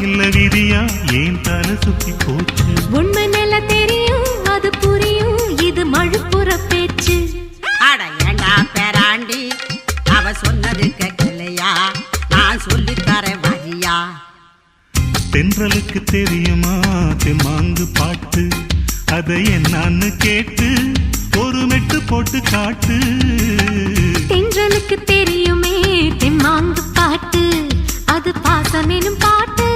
இல்ல விதியா ஏன் தலை சுத்தி போச்சு உண்மை நல்ல தெரியும் அது புரியும் இது மழுப்புற பேச்சு அட ஏண்டா பேராண்டி அவ சொன்னது கேட்கலையா நான் சொல்லித்தரேன் வரியா தென்றலுக்கு தெரியுமா தெம்மாங்கு பாட்டு அதை என்னான்னு கேட்டு ஒரு மெட்டு போட்டு காட்டு தென்றலுக்கு தெரியுமே தெம்மாங்கு பாட்டு அது பாசமெனும் பாட்டு